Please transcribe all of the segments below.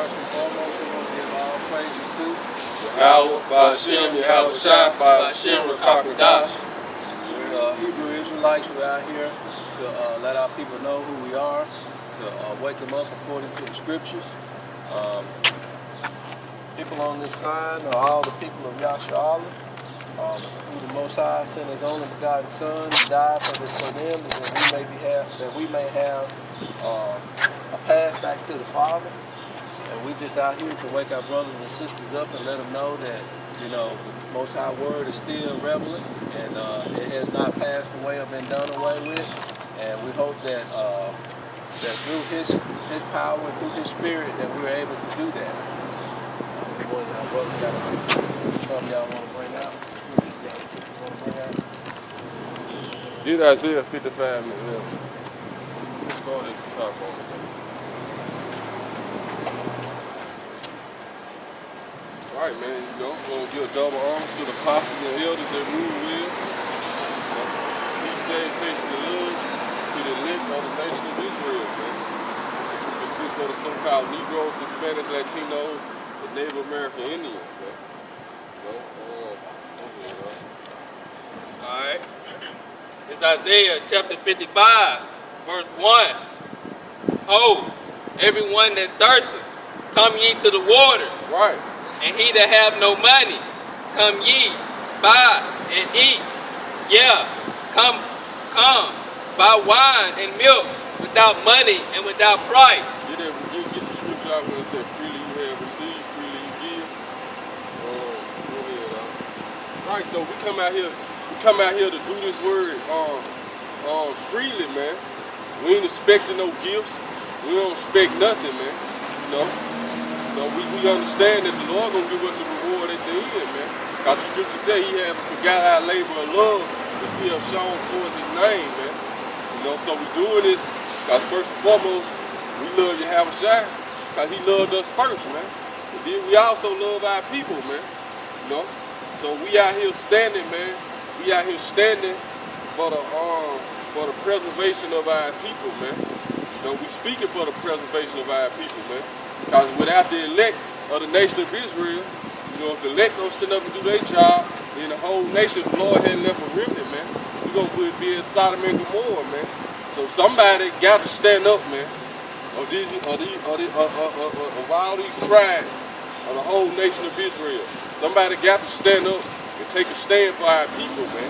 first and foremost, we want to give all praises to Yahweh, Ba'Shem, Yahweh Shai, Ba'Shem, Rakakadash. We're Hebrew Israelites. We're out here to let our people know who we are, to wake them up according to the scriptures. People on this sign are all the people of Yasharahla, who the Most High sent His only begotten Son to die for them, that we may have a path back to the Father. And we just out here to wake our brothers and sisters up and let them know that, you know, the Most High Word is still relevant and it has not passed away or been done away with. And we hope that that through His power and through His Spirit that we're able to do that. Something y'all want to bring out? Did Isaiah 55 minutes? Let's go to the top on it. All right, man, you know, we're going to give double honors to the apostles and elders that rule with. He salutations and love to the elect of the nation of Israel, man. Which consists of the so-called Negroes, Hispanics, Latinos, and Native American Indians, man. All right. It's Isaiah chapter 55, verse 1. Ho, everyone that thirsteth, come ye to the waters. Right. And he that have no money, come ye, buy and eat. Yeah, come, buy wine and milk without money and without price. Get the scripture out when it said, freely you have received, freely you give. Go ahead, Right, so we come out here to do this word freely, man. We ain't expecting no gifts. We don't expect nothing, man. You know? So we understand that the Lord gonna give us a reward at the end, man. Because the scripture said He haven't forgot our labor of love that we have shown towards His name, man. You know, so we doing this because first and foremost, we love Yahweh Shai because He loved us first, man. And then we also love our people, man. You know? So we out here standing, man. We out here standing for the preservation of our people, man. You know, we speaking for the preservation of our people, man. Because without the elect of the nation of Israel, you know, if the elect don't stand up and do their job, then the whole nation, the Lord hadn't left a remnant, man. We're going to be in Sodom and Gomorrah, man. So somebody got to stand up, man, of all these tribes, of the whole nation of Israel. Somebody got to stand up and take a stand for our people, man.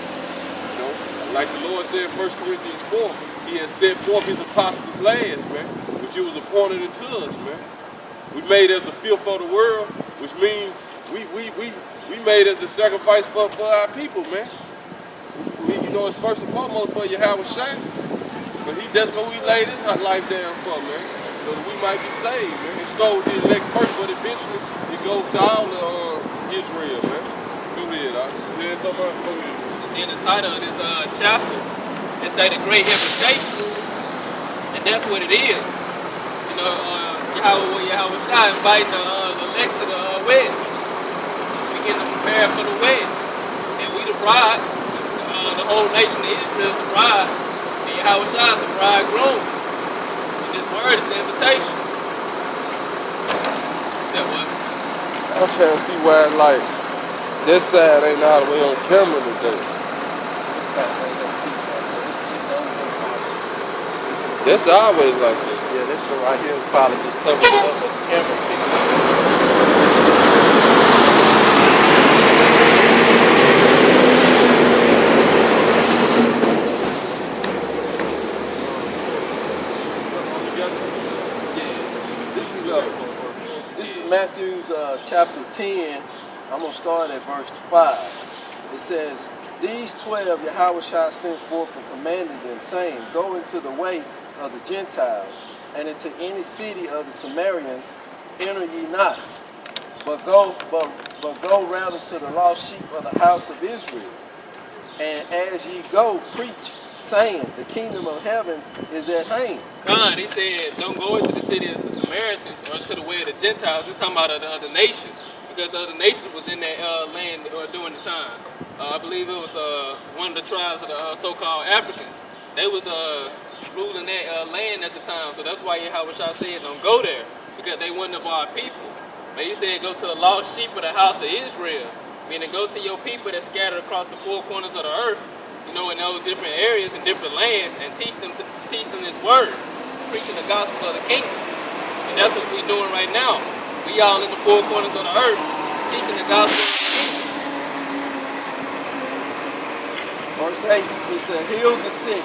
You know, like the Lord said in 1 Corinthians 4, He has set forth His apostles last, man, which He was appointed unto us, man. We made as the filth of the world, which means we made as a sacrifice for our people, man. You know, it's first and foremost for Yahweh Shai. But that's what we laid His life down for, man. So that we might be saved, man. It starts with the elect first, but eventually it goes to all of Israel, man. Go ahead, you had something? Go ahead. See in the title of this chapter, it say the great invitation. And that's what it is. You know, Yahweh Shai inviting the elect to the wedding. We getting them prepared for the wedding. And we the bride, the whole nation of Israel is the bride, and Yahweh Shai is the bridegroom. And this word is the invitation. Is that what? I'm trying to see why, like, this side ain't all the way on camera today. That's always like this. Yeah, this one right here is probably just covering up with the camera picture. This is Matthew's chapter 10. I'm going to start at verse 5. It says, These 12 Yahweh Shai sent forth and commanded them, saying, Go into the way of the Gentiles, and into any city of the Samaritans enter ye not, but go rather to the lost sheep of the house of Israel. And as ye go, preach, saying, The kingdom of heaven is at hand. God, He said, don't go into the city of the Samaritans or to the way of the Gentiles. He's talking about the other nations, because the other nations was in that land during the time. I believe it was one of the tribes of the so-called Africans. They was ruling that land at the time, so that's why Yahweh Shai said don't go there. they one of our people. But he said, go to the lost sheep of the house of Israel. Meaning, go to your people that scattered across the four corners of the earth, you know, in those different areas and different lands, and teach them this word, preaching the gospel of the kingdom. And that's what we're doing right now. We all in the four corners of the earth, teaching the gospel of the kingdom. Verse 8, he said, heal the sick,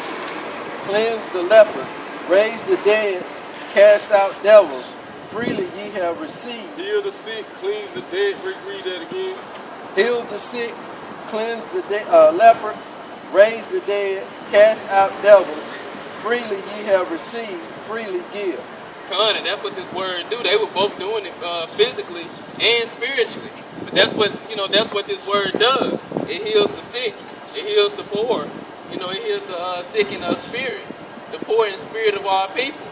cleanse the leper, raise the dead, cast out devils. Freely ye have received. Heal the sick, cleanse the dead. Read that again. Heal the sick, cleanse the lepers, raise the dead, cast out devils. Freely ye have received, freely give. Con, and that's what this word do. They were both doing it physically and spiritually. But that's what, you know, that's what this word does. It heals the sick. It heals the poor. You know, it heals the sick in spirit, the poor in spirit of our people.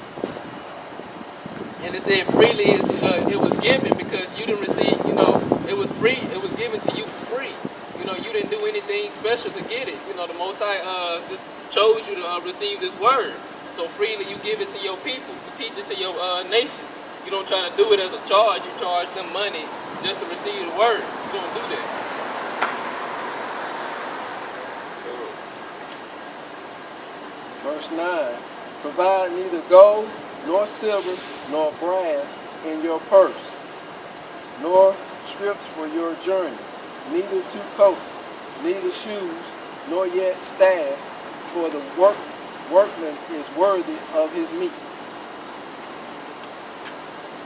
And it said freely it was given because you didn't receive, you know, it was free. It was given to you for free. You know, you didn't do anything special to get it. You know, the Most High just chose you to receive this word. So freely you give it to your people. You teach it to your nation. You don't try to do it as a charge. You charge them money just to receive the word. You don't do that. Verse 9, provide neither gold, nor silver, nor brass in your purse, nor scrips for your journey, neither 2 coats, neither shoes, nor yet staffs, for the workman is worthy of his meat.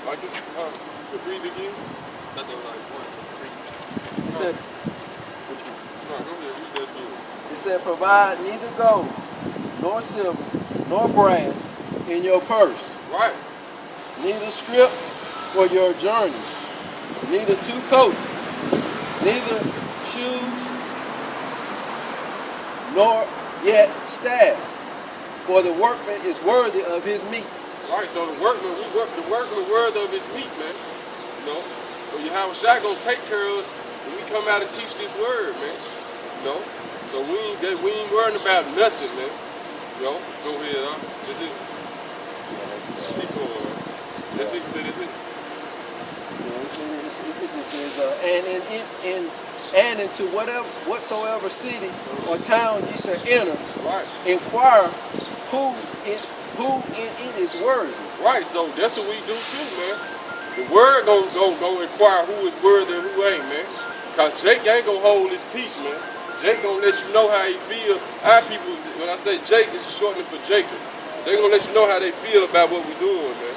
Like this, could read again. But there was like 1, 2, 3. It said, No, go ahead, read that again. it said, provide neither gold, nor silver, nor brass in your purse, Right. neither scrip for your journey, neither 2 coats, neither shoes, nor yet staffs, for the workman is worthy of his meat. Right, so the workman worthy of his meat, man. You know? So Yahweh Shai gonna take care of us when we come out and teach this word, man. You know? So we ain't worrying about nothing, man. You know? Go ahead, huh? That's it. Keep going, man. That's it, say that's it. It just says, and into whatsoever city or town ye shall enter, Right. inquire who in it is worthy. Right, so that's what we do too, man. The word gonna inquire who is worthy and who ain't, man. Cause Jake ain't gonna hold his peace, man. Jake gonna let you know how he feel. Our people, when I say Jake, this is shortening for Jacob. They gonna let you know how they feel about what we doing, man.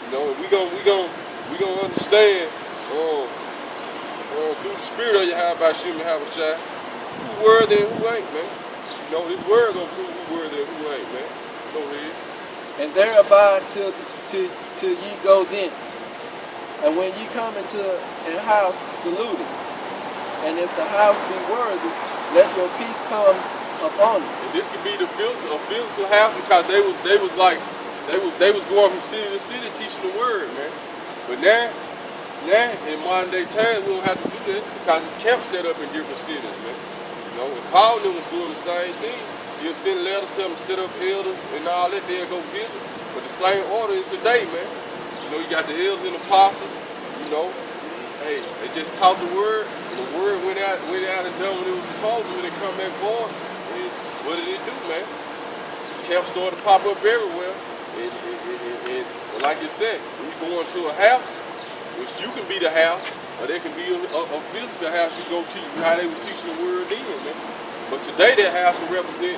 You know, and we gonna understand through the spirit of Yahweh Shem Yahweh Shai, who worthy and who ain't, man. You know, this word gonna prove who worthy and who ain't, man. Go ahead. And there abide till ye go thence. And when ye come into a house, salute it. And if the house be worthy, let your peace come upon it. And this could be a physical house because they was going from city to city teaching the word, man. But now in modern day times we don't have to do that because it's camps set up in different cities, man. You know, and Paul was doing the same thing. He'll send letters to them, set up elders and all that, they'll go visit. But the same order is today, man. You know, you got the elders and apostles, you know. Hey, they just taught the word, and the word went out and done what it was supposed to when it come back forward. And what did it do, man? Camps started to pop up everywhere. And like you said, when you go into a house, which you can be the house, or there can be a physical house you go teach how they was teaching the word then, man. But today that house can represent,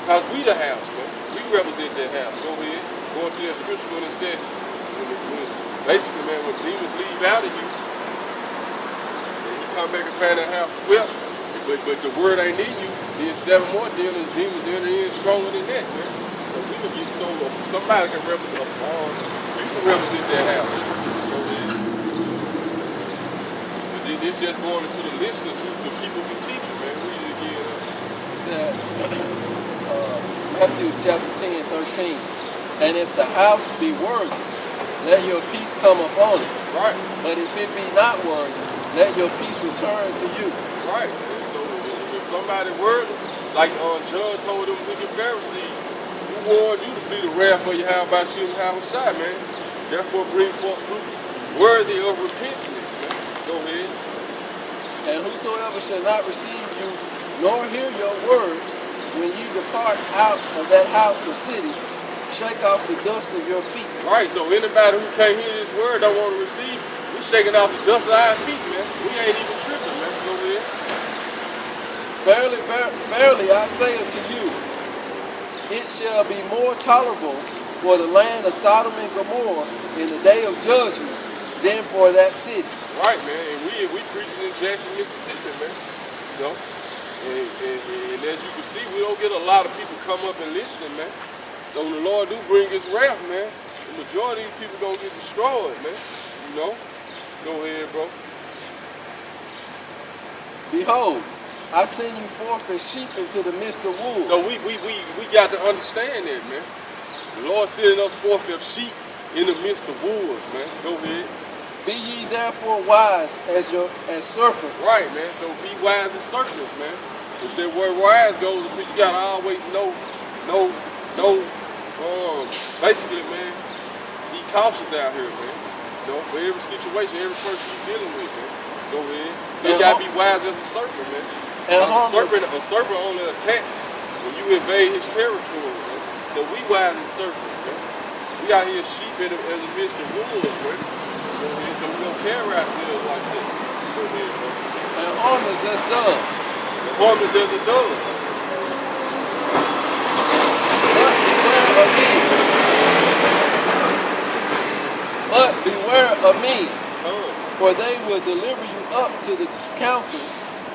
because we the house, man. We represent that house. Go ahead, go into that scripture when it said, basically, man, when demons leave out of you, come back and find that house swept, but the word ain't in you, then 7 more demons enter in stronger than that, man. So we can get somebody can represent you can represent that house. Go ahead. But then this just going into the listeners who the people be teaching, man. Read it again. It says, Matthew chapter 10, 13. And if the house be worthy, let your peace come upon it. Right. But if it be not worthy, let your peace return to you. Right. And so if somebody worthy, like John told them wicked Pharisees, who warned you to flee the wrath of Yahweh Shem Yahweh Shai, man. Therefore bring forth fruits worthy of repentance, man. Go ahead. And whosoever shall not receive you, nor hear your words, when you depart out of that house or city, shake off the dust of your feet. Right, so anybody who can't hear this word, don't want to receive, we shaking off the dust of our feet, man. We ain't even tripping, man. Go ahead. Verily, verily, I say unto you, it shall be more tolerable for the land of Sodom and Gomorrah in the day of judgment than for that city. Right, man. And we preaching in Jackson, Mississippi, man. You know? And as you can see, we don't get a lot of people come up and listening, man. So when the Lord do bring his wrath, man, the majority of these people gonna get destroyed, man. You know? Go ahead, bro. Behold, I send you forth as sheep into the midst of wolves. So we got to understand that, man. The Lord sending us forth as sheep in the midst of wolves, man. Go ahead. Be ye therefore wise as serpents. Right, man. So be wise as serpents, man. Because that word wise goes until you gotta always know, basically, man, be cautious out here, man. You know, for every situation, every person you're dealing with, man. Go ahead. You gotta be wise as a serpent, man. And a serpent only attacks when you invade his territory, man. So we wise as serpents, man. We out here sheep in the midst of wolves, man. Go ahead. So we don't carry ourselves like that. Go ahead, bro. And harmless as doves. And harmless as a dove. But beware of me, for they will deliver you up to the council,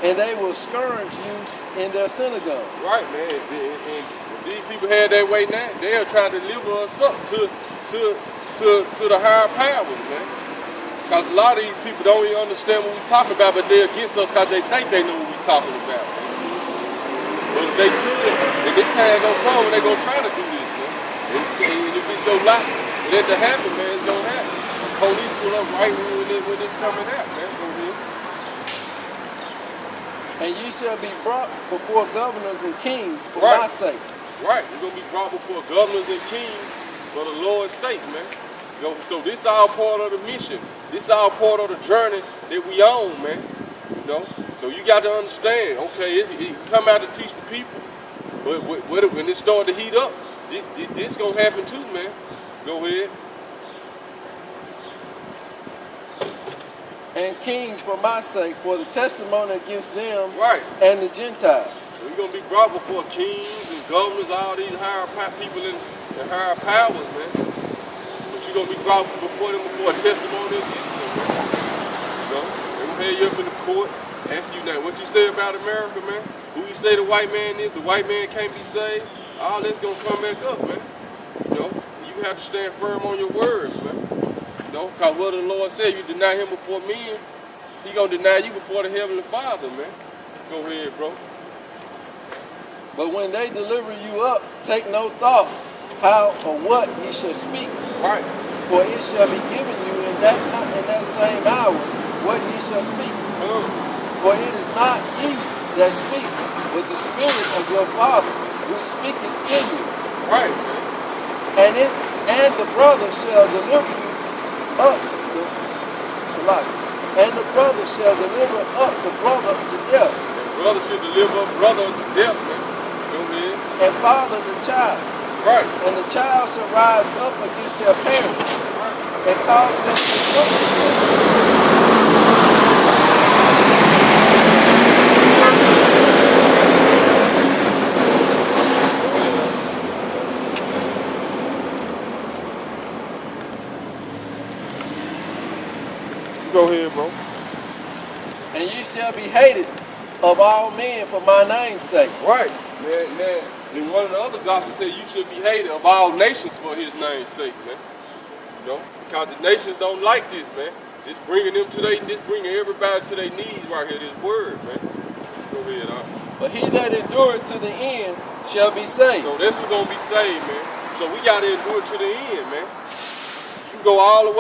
and they will scourge you in their synagogue. Right, man. And these people had their way now. They'll try to deliver us up to the higher powers, man. Because a lot of these people don't even understand what we're talking about, but they're against us because they think they know what we're talking about. But if they could, and this time gonna come and they're gonna try to do this, man. And if it's your lot, for that to happen, man, it's gonna happen. Police pull up right when it's coming out, man. Go ahead. And ye shall be brought before governors and kings for Right. my sake. Right, we're gonna be brought before governors and kings for the Lord's sake, man. You know, so this all part of the mission. This all part of the journey that we on, man. You know, so you got to understand. Okay, it come out to teach the people, but when it start to heat up, this gonna happen too, man. Go ahead. And kings for my sake, for the testimony against them Right. and the Gentiles. So we're gonna be brought before kings and governors, all these higher people in higher powers, man. But you're gonna be brought before them before a testimony against them, man. You know, they gonna have you up in the court, ask you now, what you say about America, man? Who you say the white man is? The white man can't be saved. All that's gonna come back up, man. You know, you have to stand firm on your words, man. You know, because what the Lord said, you deny him before men, he gonna deny you before the Heavenly Father, man. Go ahead, bro. But when they deliver you up, take no thought how or what ye shall speak. Right. For it shall be given you in that time, in that same hour, what ye shall speak. For it is not ye that speak, but the Spirit of your Father which speaketh in you. Right, man. And the brother shall deliver you up and the brother shall deliver up the brother to death. And brother should deliver up brother unto death, man. Go ahead. And father the child. Right. And the child shall rise up against their parents and cause them to suffer. Go ahead, bro. And ye shall be hated of all men for my name's sake. Right. Man. Then one of the other gospels said you should be hated of all nations for his name's sake, man. You know, because the nations don't like this, man. This bringing everybody to their knees right here, this word, man. Go ahead, But he that endureth to the end shall be saved. So that's who's gonna be saved, man. So we gotta endure to the end, man. You can go all the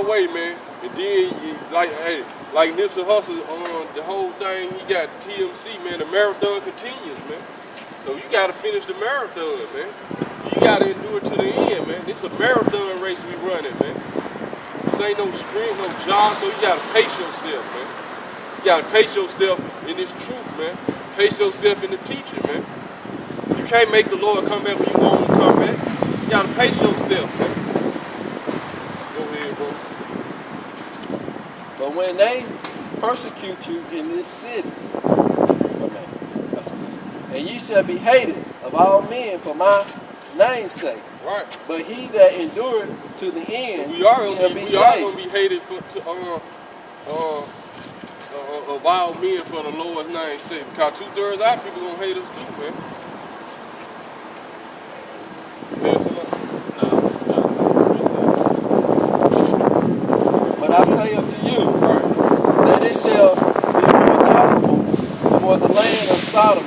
way, man. And then, like Nipsey Hussle on the whole thing, he got TMC, man. The marathon continues, man. So you gotta finish the marathon, man. You gotta endure to the end, man. It's a marathon race we running, man. This ain't no sprint, no jog, so you gotta pace yourself, man. You gotta pace yourself in this truth, man. Pace yourself in the teaching, man. You can't make the Lord come back when you want him to come back. You gotta pace yourself, man. Go ahead, bro. But when they persecute you in this city, and ye shall be hated of all men for my name's sake. Right. But he that endureth to the end We are shall gonna be be saved. hated of all men for the Lord's name's sake. Because 2/3 of our people gonna hate us too, man. Yes, But I say unto you, that it shall be more tolerable for the land of Sodom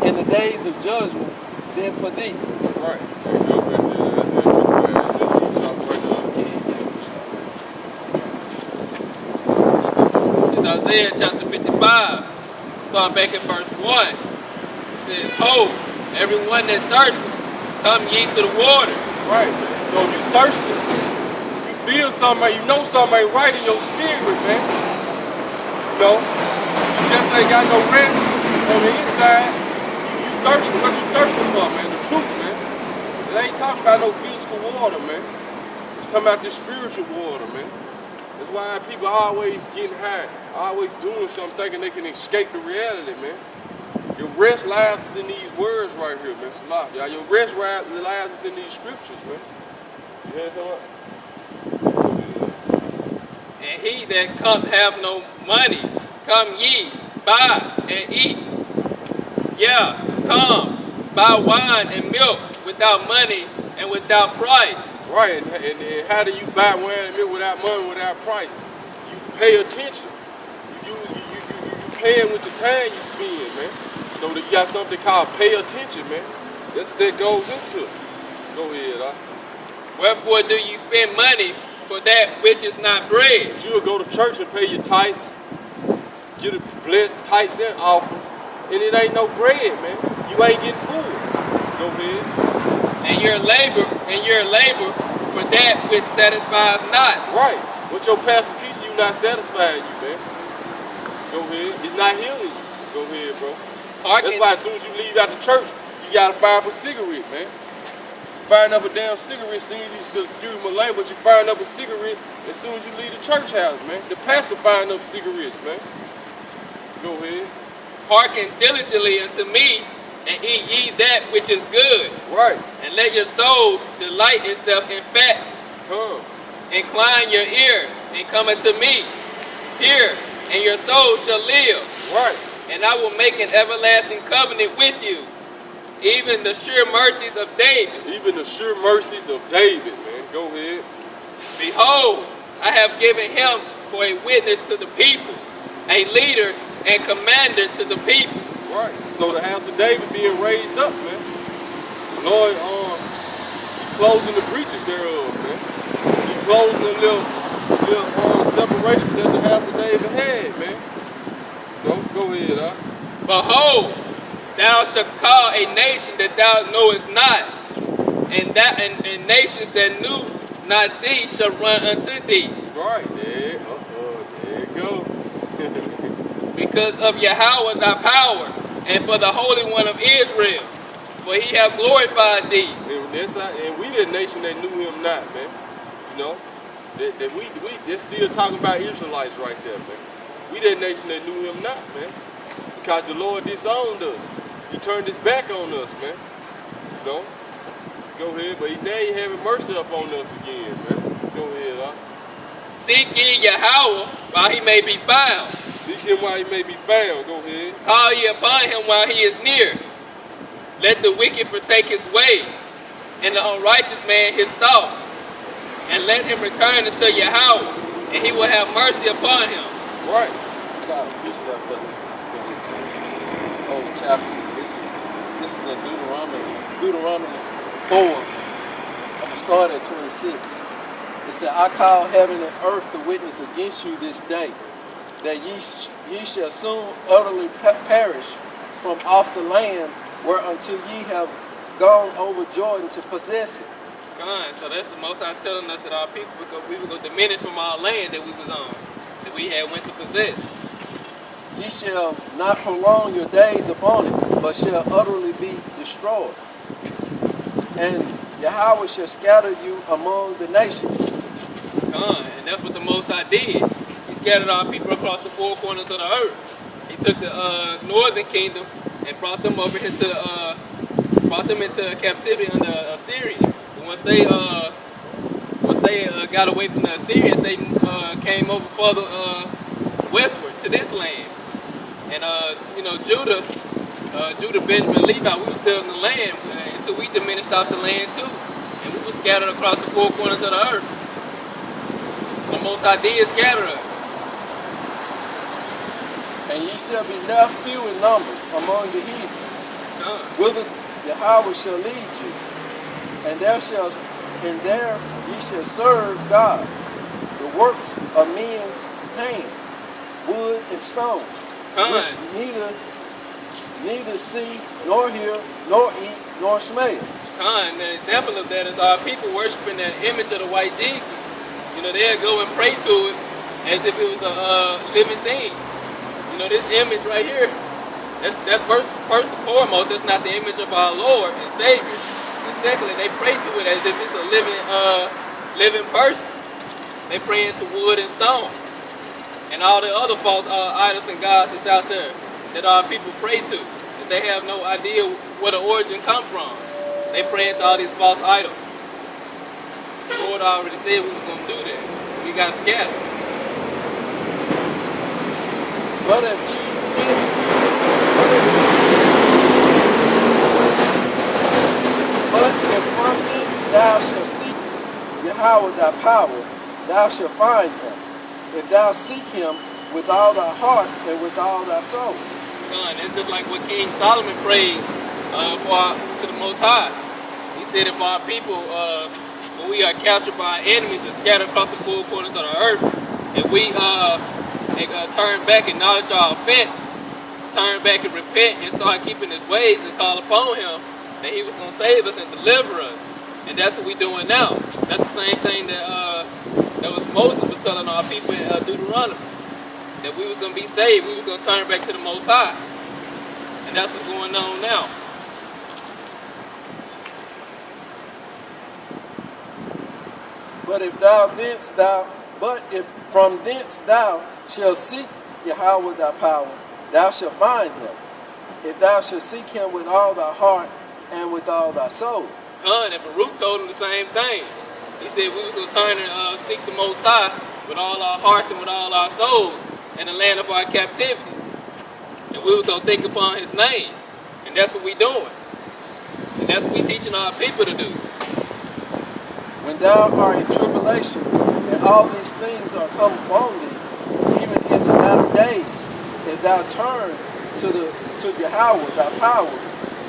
in the days of judgment than for thee. right. There you go. That's it. That's it. You stop right It's Isaiah chapter 55, starting back at verse 1. It says, "Ho, everyone that thirsteth, come ye to the water." there. Right. So if you thirsty, you feel something, you know something ain't right in your spirit, man. You know, you just ain't got no rest on the inside. You thirsty. What you thirsty for, man? The truth, man. It ain't talking about no physical water, man. It's talking about this spiritual water, man. That's why people are always getting high, always doing something, thinking they can escape the reality, man. Your rest lies within these words right here, man. Salah. Yeah, your rest lies within these scriptures, man. You hear what? And he that have no money, come ye, buy and eat. Yeah, come, buy wine and milk without money and without price. Right, and how do you buy wine and milk without money, without price? You pay attention. You paying with the time you spend, man. So you got something called pay attention, man. That's what that goes into. Go ahead, Wherefore do ye spend money for that which is not bread? But you'll go to church and pay your tithes, get a tithes and offers, and it ain't no bread, man. You ain't getting food. Go ahead. And your labor for that which satisfies not. Right. What your pastor teaching you not satisfying you, man. Go ahead. It's not healing you. Go ahead, bro. That's why as soon as you leave out the church, you gotta fire up a cigarette, man. Firing up a damn cigarette as soon as you, excuse my language, you firing up a cigarette as soon as you leave the church house, man. The pastor firing up cigarettes, man. Go ahead. Hearken diligently unto me, and eat ye that which is good. Right. And let your soul delight itself in fatness. Incline your ear and come unto me. Hear, and your soul shall live. Right. And I will make an everlasting covenant with you, even the sure mercies of David. Even the sure mercies of David, man. Go ahead. Behold, I have given him for a witness to the people, a leader and commander to the people. Right. So the house of David being raised up, man. The Lord, closing the breaches thereof, man. He closing the little separations that the house of David had, man. Go ahead, Behold, thou shalt call a nation that thou knowest not, and nations that knew not thee shall run unto thee. Right, there you go. Because of Yahweh thy power, and for the Holy One of Israel, for he hath glorified thee. And we the nation that knew him not, man. You know, they're still talking about Israelites right there, man. We that nation that knew him not, man. Because the Lord disowned us. He turned his back on us, man. You know? Go ahead, but now he having mercy upon us again, man. Go ahead, Seek ye Yahweh while he may be found. Seek him while he may be found. Go ahead. Call ye upon him while he is near. Let the wicked forsake his way, and the unrighteous man his thoughts. And let him return unto Yahweh, and he will have mercy upon him. Right. Got a precept for this whole chapter. This is in Deuteronomy 4. I'm gonna start at 26. It said, I call heaven and earth to witness against you this day, that ye shall soon utterly perish from off the land whereunto ye have gone over Jordan to possess it. Gone. So that's the Most High telling us that our people, we were going to diminish from our land that we was on, that we had went to possess. Ye shall not prolong your days upon it, but shall utterly be destroyed. And Yahweh shall scatter you among the nations. Gone. And that's what the Most High did. He scattered our people across the four corners of the earth. He took the northern kingdom and brought them over here to, brought them into captivity under Assyrians. But once they got away from the Assyrians, they came over further westward to this land. And you know, Judah, Benjamin, Levi, we were still in the land until we diminished off the land too, and we were scattered across the four corners of the earth. The Most High did scatter us. And ye shall be left few in numbers among the heathens. Whither Yahweh shall lead you, and there ye shall serve gods, the works of men's hands, wood and stone, which neither see, nor hear, nor eat, nor smell. An example of that is our people worshiping that image of the white Jesus. You know, they'll go and pray to it as if it was a living thing. You know, this image right here, that's first and foremost, that's not the image of our Lord and Savior. And secondly, they pray to it as if it's a living person. They pray into wood and stone. And all the other false idols and gods that's out there that our people pray to, that they have no idea where the origin come from. They pray into all these false idols. The Lord already said we was going to do that. We got scattered. But if from thence thou shalt seek Yahweh thy power, thou shalt find him. If thou seek him with all thy heart and with all thy soul. It's just like what King Solomon prayed to the Most High. He said, if our people, when we are captured by our enemies and scattered across the four corners of the earth, if we turn back and acknowledge our offense, turn back and repent and start keeping his ways and call upon him, that he was going to save us and deliver us. And that's what we're doing now. That's the same thing that was Moses was telling our people in Deuteronomy, that we was going to be saved, we was going to turn back to the Most High. And that's what's going on now. But if from thence thou shalt seek Yahweh thy power, thou shalt find him. If thou shalt seek him with all thy heart and with all thy soul. And Baruch told him the same thing. He said we was going to turn and seek the Most High with all our hearts and with all our souls in the land of our captivity. And we was going to think upon his name. And that's what we doing. And that's what we teaching our people to do. When thou art in tribulation, and all these things are come upon thee, even in the latter days, if thou turn to Yahweh thy power,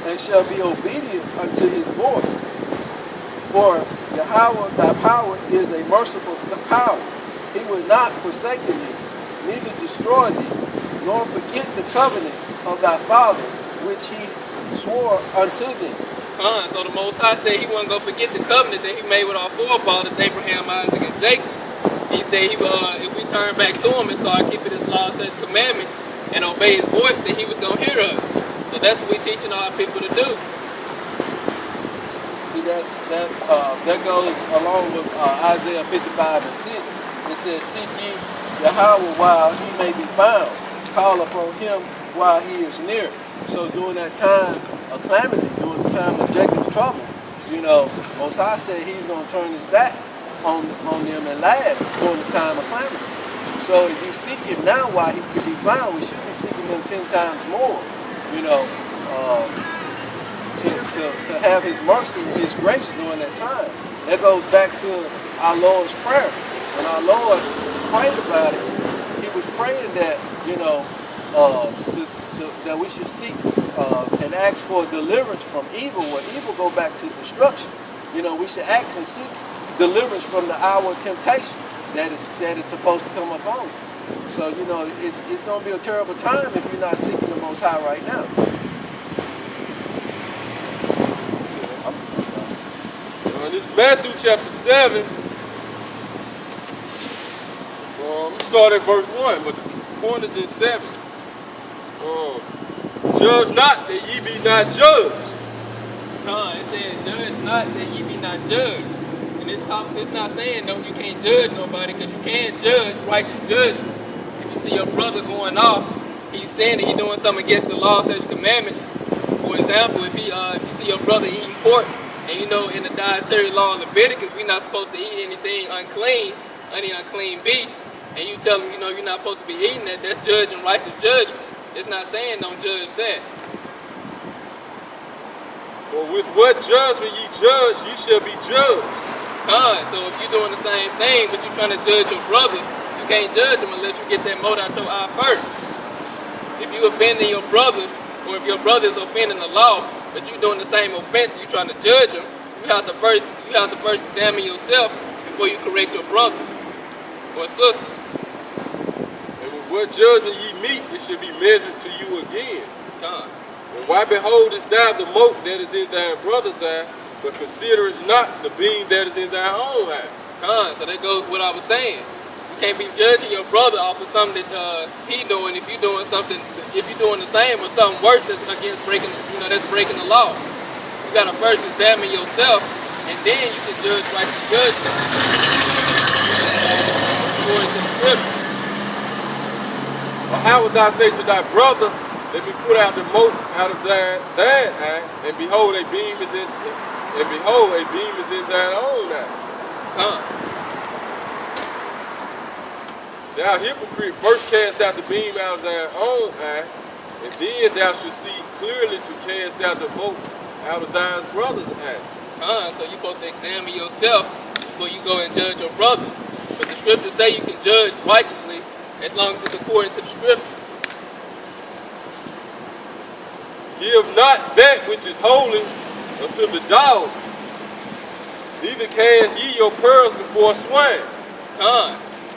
and shall be obedient unto his voice. For Yahweh thy power is a merciful power. He will not forsake thee, neither destroy thee, nor forget the covenant of thy father, which he swore unto thee. So the Most High said he wasn't going to forget the covenant that he made with our forefathers, Abraham, Isaac, and Jacob. He said if we turn back to him and start keeping his laws, his commandments, and obey his voice, then he was going to hear us. So that's what we're teaching our people to do. See, that goes along with Isaiah 55 and 6. It says, seek ye Yahweh while he may be found. Call upon him while he is near. So during that time of calamity, during the time of Jacob's trouble, you know, Most High said he's going to turn his back on them and laugh during the time of calamity. So if you seek him now while he can be found, we should be seeking him 10 times more, you know, to have his mercy and his grace during that time. That goes back to our Lord's prayer. When our Lord prayed about it, he was praying that, you know, that we should seek and ask for deliverance from evil, where evil go back to destruction. You know, we should ask and seek deliverance from the hour of temptation that is supposed to come upon us. So, you know, it's going to be a terrible time if you're not seeking the Most High right now. This is Matthew chapter 7. We start at verse 1, but the point is in 7. Judge not that ye be not judged. It says, judge not that ye be not judged. And it's not saying no, you can't judge nobody, because you can judge righteous judgment. If you see your brother going off, he's saying that he's doing something against the law, such commandments. For example, if you see your brother eating pork, and you know in the dietary law of Leviticus, we're not supposed to eat anything unclean, any unclean beast, and you tell him, you're not supposed to be eating that, that's judging righteous judgment. It's not saying don't judge that. For with what judgment ye judge, ye shall be judged. So if you're doing the same thing, but you're trying to judge your brother, you can't judge him unless you get that mote out your eye first. If you offending your brother, or if your brother is offending the law, but you're doing the same offense and you're trying to judge him, you have to first examine yourself before you correct your brother or sister. And with what judgment ye meet, it shall be measured to you again. And why beholdest thou the mote that is in thy brother's eye, but considerest not the beam that is in thy own eye? So that goes what I was saying. You can't be judging your brother off of something that he doing if you're doing something, if you're doing the same or something worse that's against breaking, that's breaking the law. You gotta first examine yourself, and then you can judge righteous judgment according to the scripture. Or how would thou say to thy brother, let me put out the mote out of thine eye, and behold, a beam is in thine own eye? Thou hypocrite, first cast out the beam out of thine own eye, and then thou shalt see clearly to cast out the mote out of thy brother's eye. So you're supposed to examine yourself before you go and judge your brother. But the scriptures say you can judge righteously as long as it's according to the scriptures. Give not that which is holy unto the dogs, neither cast ye your pearls before swine.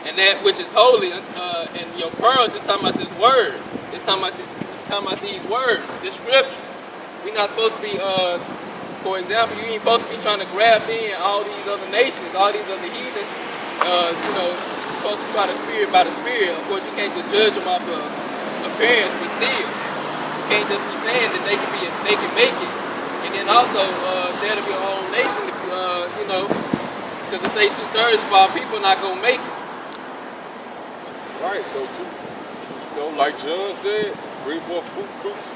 And that which is holy, and your pearls is talking about this word. It's talking about these words, this scripture. We're not supposed to be, for example, you ain't supposed to be trying to graft in all these other nations, all these other heathens. You're supposed to try the spirit by the spirit. Of course, you can't just judge them off of appearance, but still, you can't just be saying that they can make it. And then also, instead of your own nation, if because it say 2/3 of our people not gonna make it. Right, so too, like John said, bring forth fruits,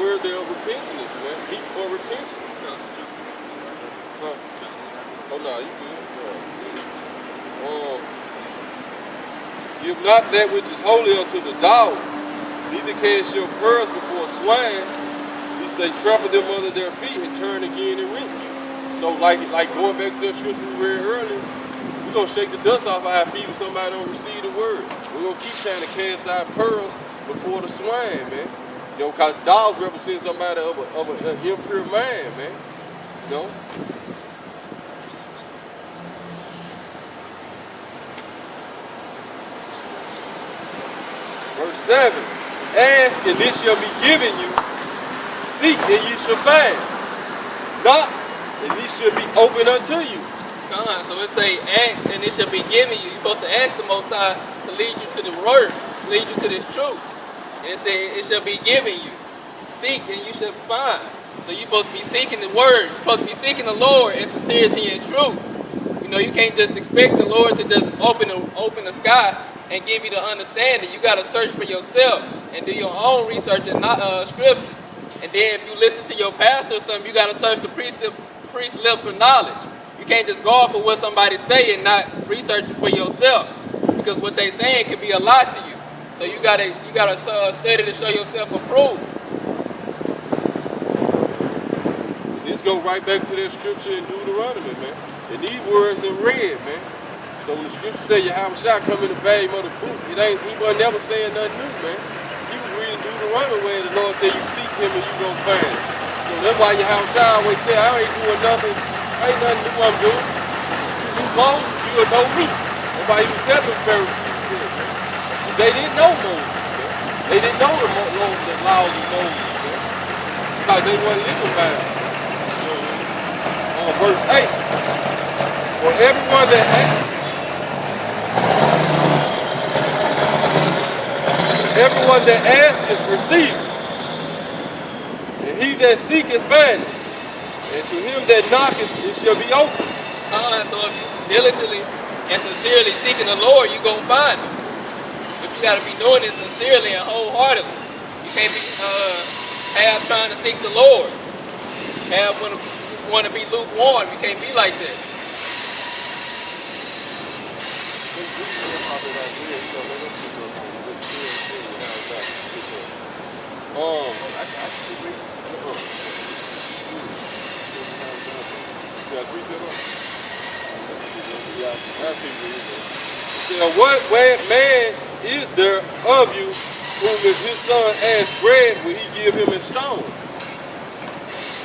worthy of repentance, man. Meat for repentance. Oh no, you good. Give not that which is holy unto the dogs, neither cast your pearls before swine, lest they trample them under their feet and turn again and rent you. So like going back to the scripture we read earlier, we're going to shake the dust off our feet if somebody don't receive the word. We're going to keep trying to cast our pearls before the swine, man. Because dogs represent somebody of an impure mind, man. Verse 7, ask and it shall be given you, seek and ye shall find, knock and it shall be open unto you. So it say ask and it shall be given you. You're supposed to ask the Most High to lead you to the word, to lead you to this truth. And it say it shall be given you. Seek and you shall find. So you're supposed to be seeking the word. You're supposed to be seeking the Lord in sincerity and truth. You can't just expect the Lord to just open the sky and give you the understanding. You got to search for yourself and do your own research in scripture. And then if you listen to your pastor or something, you got to search the precept for knowledge. You can't just go off of what somebody say and not research it for yourself, because what they saying could be a lie to you. So you gotta study to show yourself approved. Let's go right back to that scripture in Deuteronomy, man. And these words in red, man. So when the scripture say Yahushua come in the volume of the book, he wasn't never saying nothing new, man. He was reading Deuteronomy where the Lord said you seek him and you gonna find him. So that's why Yahushua always said, I ain't doing nothing. Ain't nothing new I'm doing. You do Moses, you'll know me. That's why he was telling the Pharisees that. They didn't know Moses. Man. They didn't know the laws of Moses. Man. Because they weren't living by it. verse 8. For everyone that asks receiveth, and he that seeketh findeth, and to him that knocketh it shall be open. So if you diligently and sincerely seeking the Lord, you're going to find him. But you got to be doing it sincerely and wholeheartedly. You can't be half trying to seek the Lord, half want to be lukewarm. You can't be like that. What man is there of you whom if his son asks bread, will he give him a stone?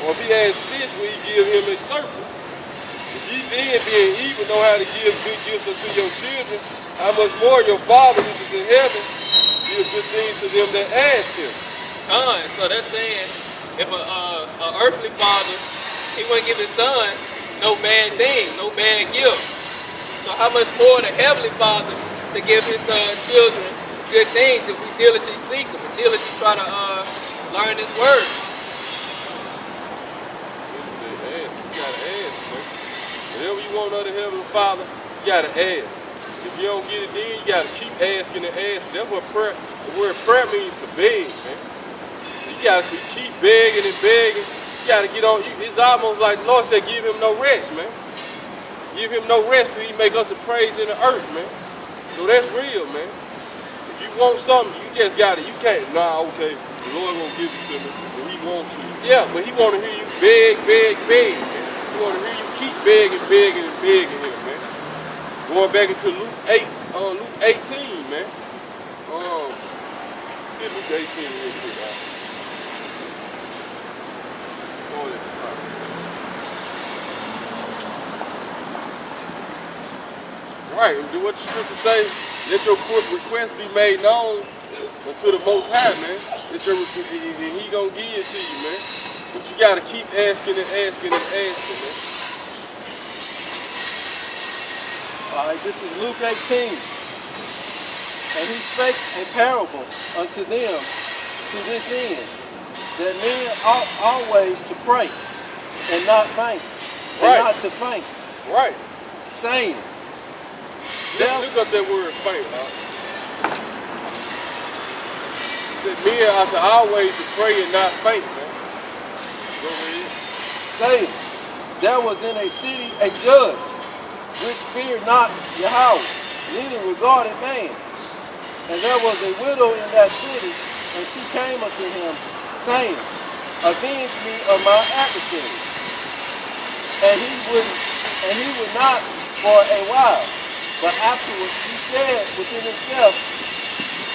Or if he asks fish, will he give him a serpent? If ye then, being evil, know how to give good gifts unto your children, how much more your Father which is in heaven give good things to them that ask him. So that's saying if a earthly father, he wouldn't give his son no bad thing, no bad gift. So how much more the heavenly Father to give his children good things if we diligently seek him, and diligently try to learn his word. You gotta ask, man. Whatever you want of the heavenly Father, you gotta ask. If you don't get it then, you gotta keep asking and asking. That's what prayer, the word prayer means, to beg, man. You gotta keep begging and begging. You gotta get on. It's almost like the Lord said, give him no rest, man. Give him no rest till he make us a praise in the earth, man. So that's real, man. If you want something, you just got it. You can't, okay, the Lord won't give it to me, but he wants to. Yeah, but he want to hear you beg, beg, beg, man. He want to hear you keep begging, begging, and begging him, man. Going back into Luke 18, man. Get Luke 18 real quick, man. Go ahead. Right, and do what the scripture say. Let your request be made known unto the Most High, man. And he gonna give it to you, man. But you gotta keep asking and asking and asking, man. All right, this is Luke 18. And he spake a parable unto them to this end, that men ought always to pray and not faint, and Right. not to faint, Right. saying, Look up that word faint, huh? He said, men ought to always to pray and not faint, man. Go ahead. saying, there was in a city a judge, which feared not Yahweh, neither regarded man. And there was a widow in that city, and she came unto him, saying, avenge me of my adversary. And he would not for a while. But afterwards he said within himself,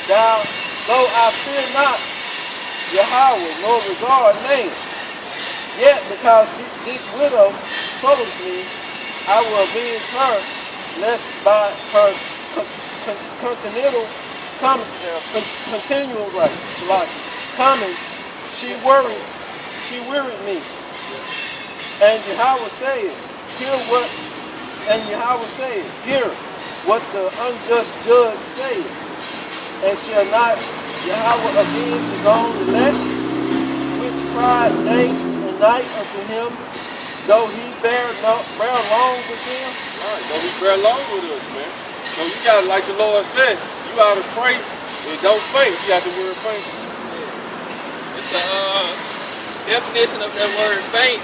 though I fear not Yahweh, nor regard man, yet because this widow troubles me, I will avenge her, lest by her continual coming, she worried me. And Yahweh said, hear what the unjust judge said. And shall not Yahweh avenge his own elect, which cry day and night unto him, though he bear long with them? All right, though he bear long with us, man. So you gotta, like the Lord said, you ought to pray and don't faint. You got the word faint. It's the definition of that word faint.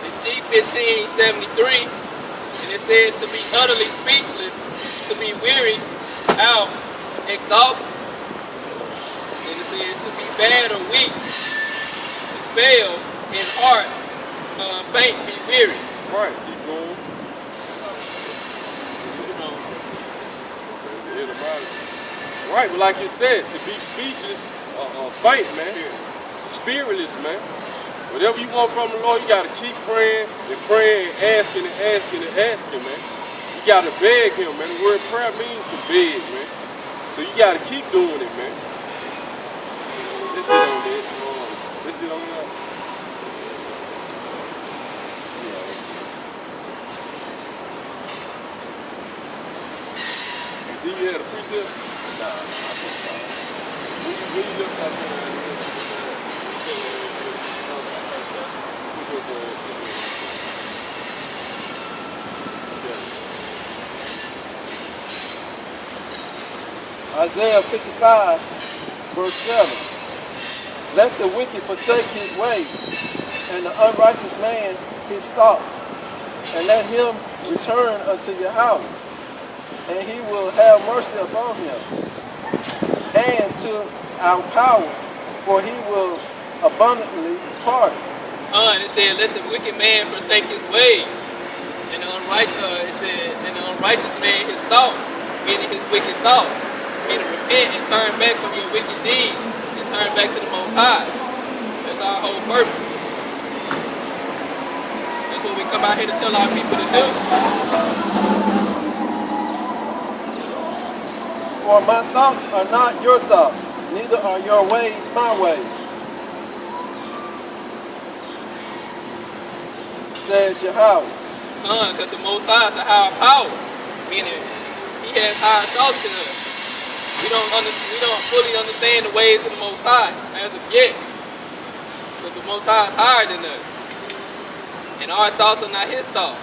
It's G1573, and it says to be utterly speechless, to be weary, out, exhausted. And it says to be bad or weak, to fail in heart, faint, be weary. Right, keep going. Right, but like you said, to be speechless, faint, man. Spiritless, man. Whatever you want from the Lord, you gotta keep praying and praying and asking and asking and asking, man. You gotta beg him, man. The word prayer means to beg, man. So you gotta keep doing it, man. Let's sit on that. Let's sit on that. you had a precept? Nah, I think so. When you look at Isaiah 55, verse 7. Let the wicked forsake his way, and the unrighteous man his thoughts, and let him return unto Yahweh, and he will have mercy upon him, and to our power, for he will abundantly pardon. It said, let the wicked man forsake his ways, and the unrighteous man his thoughts, meaning his wicked thoughts. Meaning repent and turn back from your wicked deeds and turn back to the Most High. That's our whole purpose. That's what we come out here to tell our people to do. For my thoughts are not your thoughts, neither are your ways my ways, says Yahweh. Because the Most High is a higher power, meaning he has higher thoughts than us. We don't fully understand the ways of the Most High as of yet. Because the Most High is higher than us. And our thoughts are not his thoughts.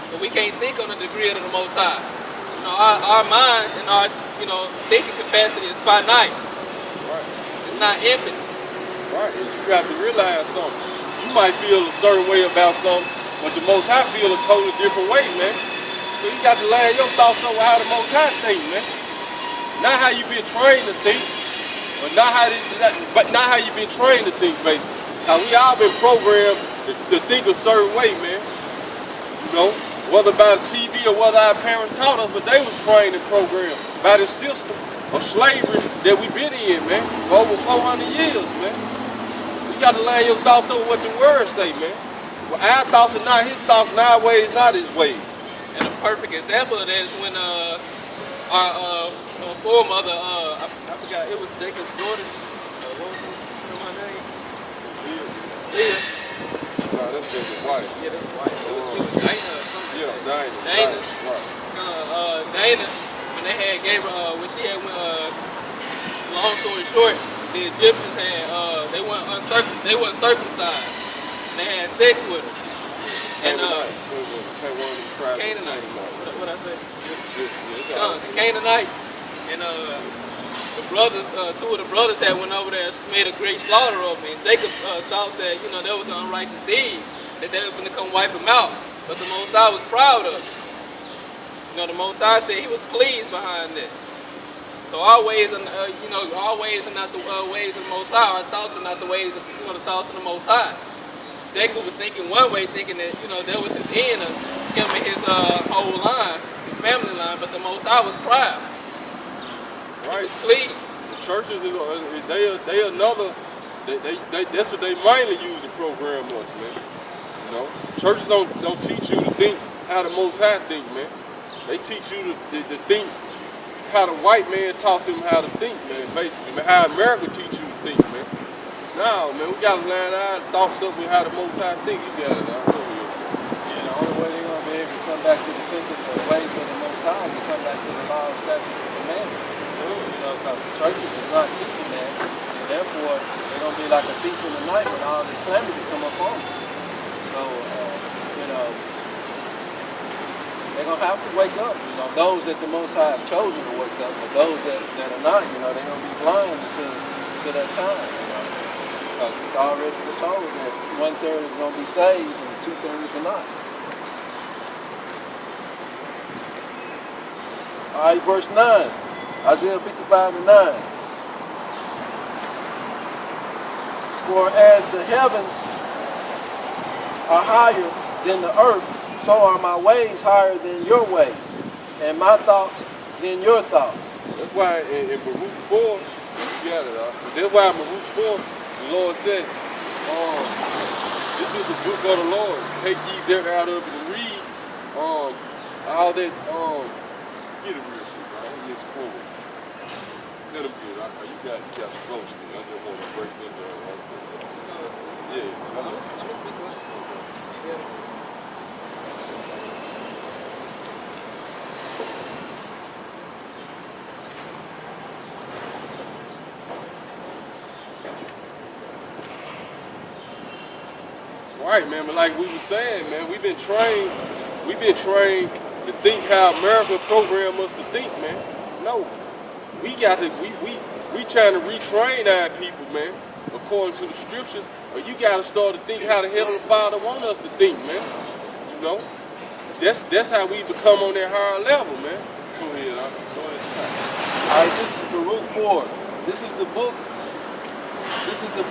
But we can't think on the degree of the Most High. You know, our minds and our thinking capacity is finite. right. It's not infinite. Right. And you have to realize something. You might feel a certain way about something, but the Most High feel a totally different way, man. So you got to land your thoughts over how the Most High think, man. Not how you've been trained to think, but not how you've been trained to think, basically. How we all been programmed to think a certain way, man. You know, whether by the TV or whether our parents taught us, but they was trained and programmed by the system of slavery that we've been in, man, for over 400 years, man. You got to land your thoughts over what the words say, man. Well, our thoughts are not his thoughts, and our ways not his ways. And a perfect example of that is when our foremother, I forgot, it was Jacob's daughter. What was her name? Leah. No, that's Jacob's wife. Yeah, that's right. It was Dana or something. Yeah, Dana. Dana. Right. Dana, when they had gave her, when she had went, long story short, the Egyptians had, they weren't circumcised. And they had sex with her. And Canaanites. What I say? The Canaanites. And the brothers, two of the brothers had went over there and made a great slaughter of them. And Jacob thought that, there was an unrighteous deed, that they were going to come wipe them out. But the Most High was proud of it. The Most High said he was pleased behind that. So our ways are, our ways are not the ways of the Most High. Our thoughts are not the ways of, the thoughts of the Most High. Jacob was thinking one way, thinking that, there was an end of him and his whole line, his family line, but the Most High was proud. Right. Please. The churches they another. That's what they mainly use to program us, man. Churches don't teach you to think how the Most High think, man. They teach you to think how the white man taught them how to think, man. Basically, man, how America teach you to think, man. No, man, we gotta line our thoughts up with how the Most High think. You got it. And the only way they're gonna be able to come back to the thinking the ways of the Most High is to come back to the law, statutes, and commandments. Because the churches is not teaching that, and therefore they're gonna be like a thief in the night when all this calamity come upon us. So, they're gonna have to wake up. Those that the Most High have chosen to wake up, but those that are not, they're gonna be blind to that time. Because it's already foretold that 1/3 is gonna be saved and 2/3 are not. All right, verse 9. Isaiah 55:9. For as the heavens are higher than the earth, so are my ways higher than your ways, and my thoughts than your thoughts. That's why in Baruch 4, you got it, that's why in Baruch 4, the Lord said, this is the book of the Lord. Take ye there out of it and read all that, get it real quick, right? It's cool. Let him get it. You got it close to me. I just want to break that down right there. Yeah. I'm gonna speak on it. Right, man. But like we were saying, man, we've been trained to think how America programmed us to think, man. No, we got to we trying to retrain our people, man, according to the scriptures. Or you got to start to think how the Heavenly Father want us to think, man. You know, that's how we become on that higher level, man. Go ahead, All right, this is Baruch 4. This is the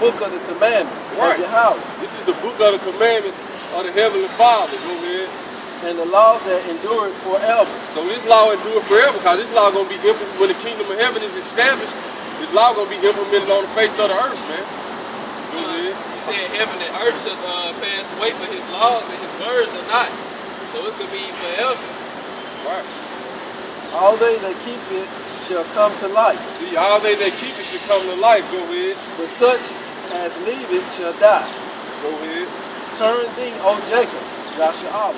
book of the commandments Right. of Yahweh. This is the book of the commandments of the Heavenly Father. Go ahead. And the law that endureth forever. So this law endure forever, because this law gonna be implemented when the kingdom of heaven is established. This law gonna be implemented on the face of the earth, man. Go ahead. He said heaven and earth shall pass away, but his laws and his words are not. So it's going to be forever. Right. All they that keep it shall come to life. See, all they that keep it should come to life. Go ahead. But such as leave it shall die. Go ahead. Turn thee, O Jacob, Yahshua,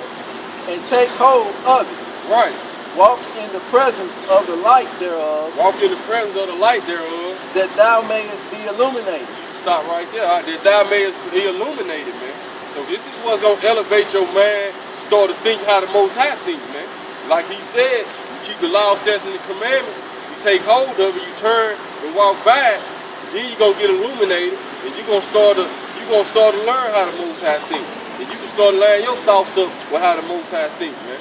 and take hold of it. Right. Walk in the presence of the light thereof, Walk in the presence of the light thereof. that thou mayest be illuminated. Stop right there. That thou mayest be illuminated, man. So this is what's gonna elevate your mind. Start to think how the Most High think, man. Like he said, you keep the laws, statutes, and the commandments. You take hold of it. You turn and walk by it. Then you're gonna get illuminated, and you're gonna start to learn how the Most High think, and you can start to line your thoughts up with how the Most High think, man.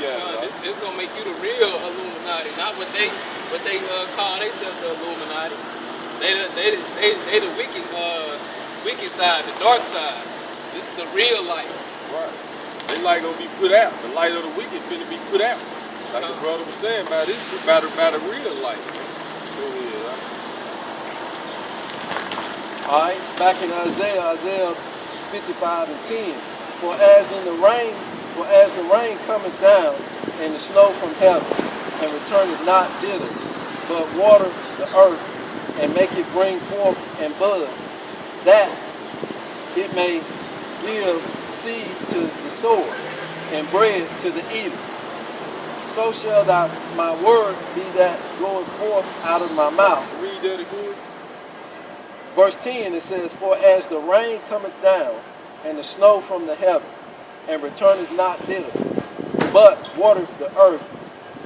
Yeah. This gonna make you the real Illuminati, not what they call themselves the Illuminati. They the wicked side, the dark side. This is the real light. Right. They light gonna be put out. The light of the wicked finna be put out. Like the brother was saying about this, about the real light. Go ahead, right? All right, back in Isaiah 55 and 10. For as the rain cometh down, and the snow from heaven, and returneth not thither, but water the earth, and make it bring forth and bud, that it may give seed to the sower, and bread to the eater. So shall my word be that goeth forth out of my mouth. Read that again. Verse 10, it says, For as the rain cometh down, and the snow from the heaven, and returneth not thither, but watereth the earth,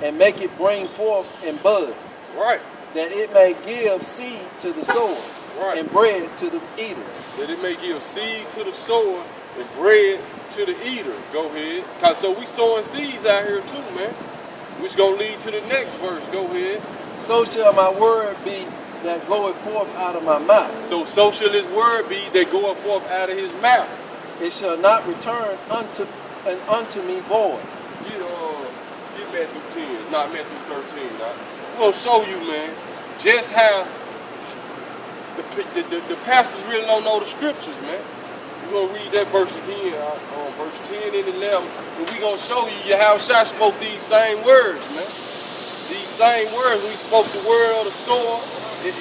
and make it bring forth and bud, Right. that it may give seed to the sower, Right. and bread to the eater. That it may give seed to the sower and bread to the eater. Go ahead. So we sowing seeds out here too, man. Which gonna lead to the next verse. Go ahead. So shall my word be that goeth forth out of my mouth. So shall his word be that goeth forth out of his mouth. It shall not return unto me void. Get Matthew 10, not Matthew 13. I'm gonna show you, man, just how the pastors really don't know the scriptures, man. We're gonna read that verse again, verse 10 and 11, and we're gonna show you how Shai spoke these same words, man. These same words, we spoke the word of the soil, you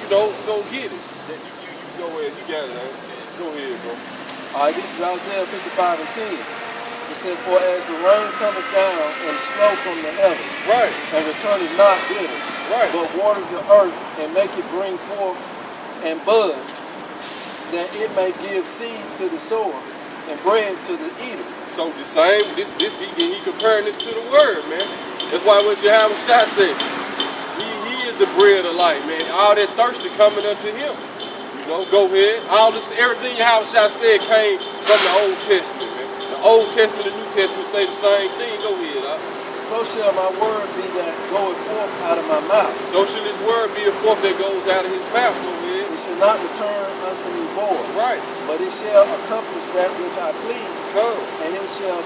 don't get it. You go ahead, you got it, man. Go ahead, bro. All right, this is Isaiah 55 and 10. It said, For as the rain cometh down and the snow from the heavens, Right, and returneth not thither, right. but waters the earth and make it bring forth and bud, that it may give seed to the sower and bread to the eater. So the same, he comparing this to the word, man. That's why what Yahweh Shai said, he is the bread of life, man. All that thirsty coming unto him. You know, go ahead. Everything Yahweh Shai said came from the Old Testament, man. The Old Testament and the New Testament say the same thing. Go ahead, So shall my word be that goeth forth out of my mouth. So shall his word be the forth that goes out of his mouth. Go ahead. It shall not return unto me void, Right. but it shall accomplish that which I please, Come. and it shall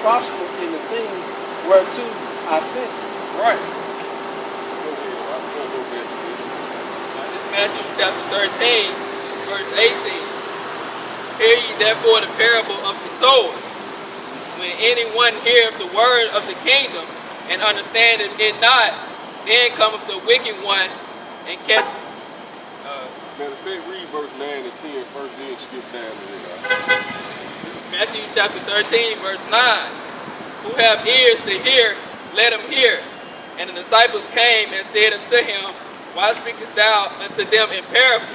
prosper in the things whereto I sent it. Right. Go ahead. I'm going to go back to this. This is Matthew chapter 13, verse 18. Hear ye therefore the parable of the sower. When anyone heareth the word of the kingdom, and understandeth it not, then cometh the wicked one, and catcheth. Matter of fact, read verse 9 and 10 first, then skip down to it. Matthew chapter 13, verse 9. Who have ears to hear, let him hear. And the disciples came and said unto him, Why speakest thou unto them in parables?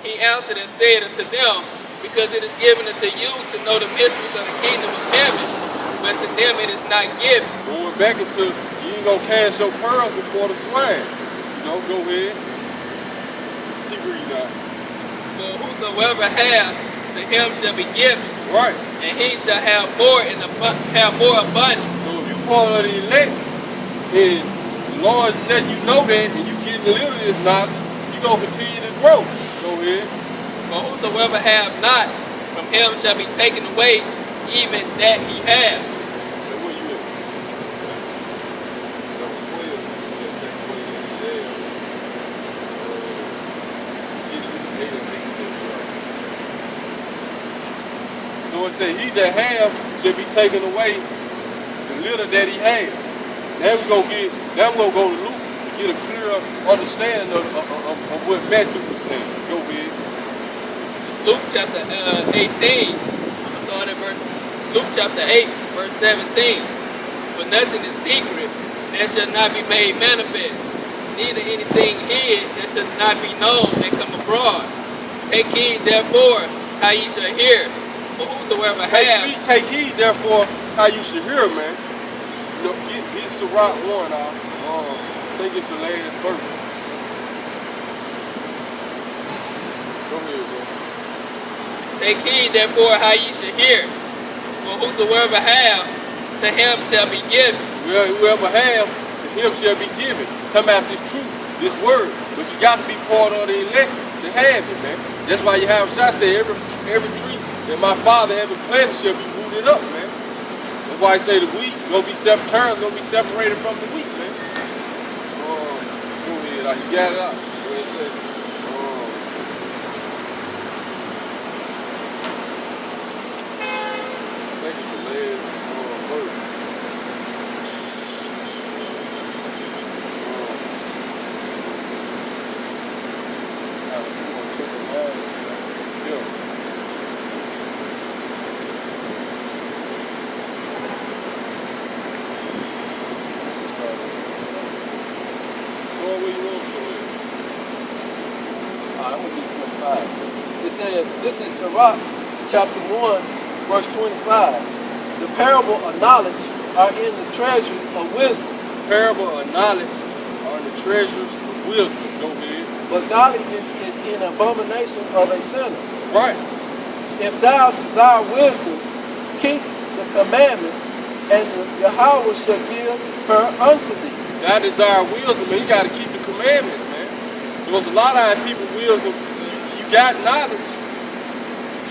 He answered and said unto them, because it is given unto you to know the mysteries of the kingdom of heaven, but to them it is not given. Going back into, you ain't gonna cast your pearls before the swine. You know, go ahead. Keep reading out. For whosoever hath, to him shall be given, Right. and he shall have more have more abundance. So if you part of the elect, and the Lord letting you know that, and you getting a little of this knowledge, you gonna continue to grow. Go ahead. For whosoever have not, from him shall be taken away even that he hath. Where you at? Number 12. Yeah, take away that he had. Get it with 8 and 18. Right? So it said, he that have shall be taken away the little that he had. Now we're gonna go to Luke to get a clearer understanding of what Matthew was saying. Go ahead. Luke chapter 18, start at Luke chapter 8, verse 17. For nothing is secret that shall not be made manifest, neither anything hid that shall not be known that come abroad. Take heed therefore how ye shall hear, for whosoever hath. Take heed therefore how you should hear, man. You know, get Sirach 1 out. I think it's the last verse. Go ahead, bro. Take heed therefore how ye should hear, for whosoever have, to him shall be given. Well, whoever have, to him shall be given. Talking about this truth, this word. But you got to be part of the elect to have it, man. That's why you have shot say every tree that my Father ever planted shall be rooted up, man. That's why I say the wheat gonna be gonna be separated from the wheat, man. Go ahead, you got it out. What it says. I think it's the last verse. I'm going to do 25. It says, this is Sirach chapter 1, verse 25. The parable of knowledge are in the treasures of wisdom. Parable of knowledge are in the treasures of wisdom. Go ahead. But godliness is in abomination of a sinner. Right. If thou desire wisdom, keep the commandments, and Yahweh shall give her unto thee. God desire wisdom, man. You got to keep the commandments, man. So there's a lot of people wisdom. You got knowledge,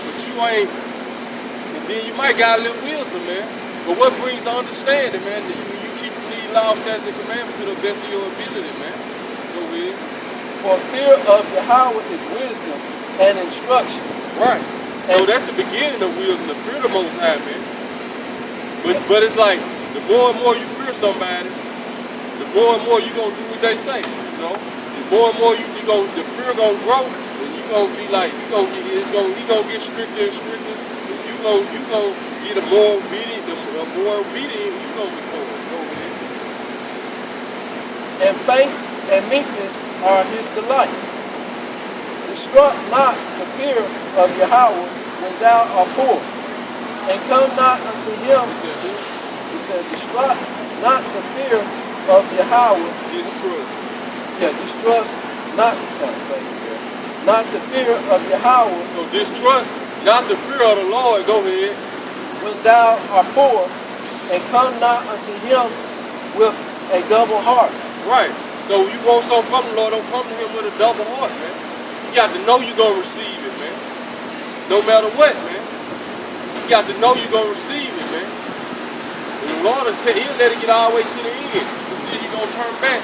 but you ain't. And then you might got a little wisdom, man. But what brings the understanding, man? You keep these laws, statutes, and commandments to the best of your ability, man. Go ahead. For fear of Yahweh is wisdom and instruction. Right. So that's the beginning of wisdom, the fear of the Most High, man. But it's like, the more and more you fear somebody, the more and more you gonna do what they say, you know? The more and more the fear gonna grow, and you gonna be like, he gonna get stricter and stricter. You gonna get a more obedient, you gonna become. Go ahead. And faith and meekness are his delight. Destruct not the fear of Yahweh when thou art poor, and come not unto him. He said, destruct not the fear of Yahweh. Distrust. Yeah, distrust not the fear of Yahweh. So distrust not the fear of the Lord. Go ahead. When thou art poor, and come not unto him with a double heart. Right. So you want something from the Lord, don't come to him with a double heart, man. You got to know you're going to receive it, man. No matter what, man. You got to know you're going to receive it, man. And the Lord he'll let it get all the way to the end. To see if you're going to turn back.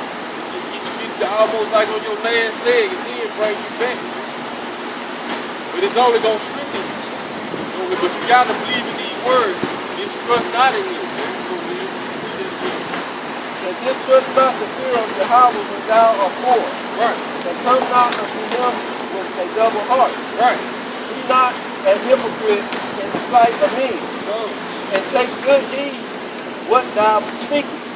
Get almost like on your last leg and then bring you back. But it's only going to strengthen you. But you got to believe in these words. Distrust not in him, man. So distrust not the fear of Yahweh when thou art poor. Right. And come not unto him with a double heart. Right. Be not a hypocrite in the sight of men. No. And take good heed what thou speakest.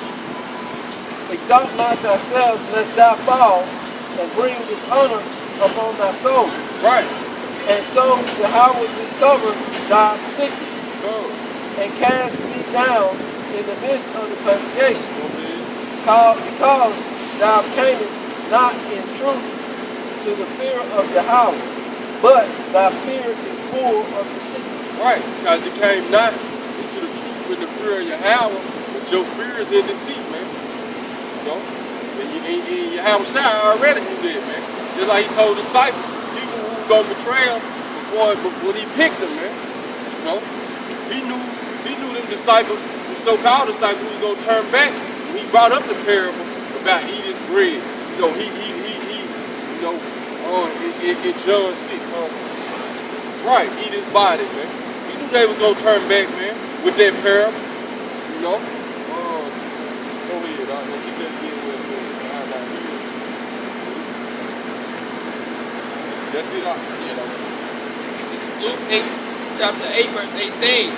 Exalt not thyself lest thou fall, and bring dishonor upon thy soul. Right. And so Yahweh discovered thy sickness Go. and cast thee down in the midst of the congregation, Go ahead. because thou camest not in truth to the fear of Yahweh, but thy fear is full of deceit. Right. Because it came not into the truth with the fear of Yahweh, but your fear is in deceit, man. You know? And Yahweh Shai already knew that, man. Just like he told the disciples, people who were going to betray him when he picked them, man. You know? He knew them disciples, the so-called disciples, who was going to turn back. When he brought up the parable about eat his bread. You know, you know, in John 6, right, eat his body, man. He knew they was going to turn back, man, with that parable. You know? Go ahead, dog. Keep that again where it says, behind thy ears. That's it, dog. Luke 8, chapter 8, verse 18.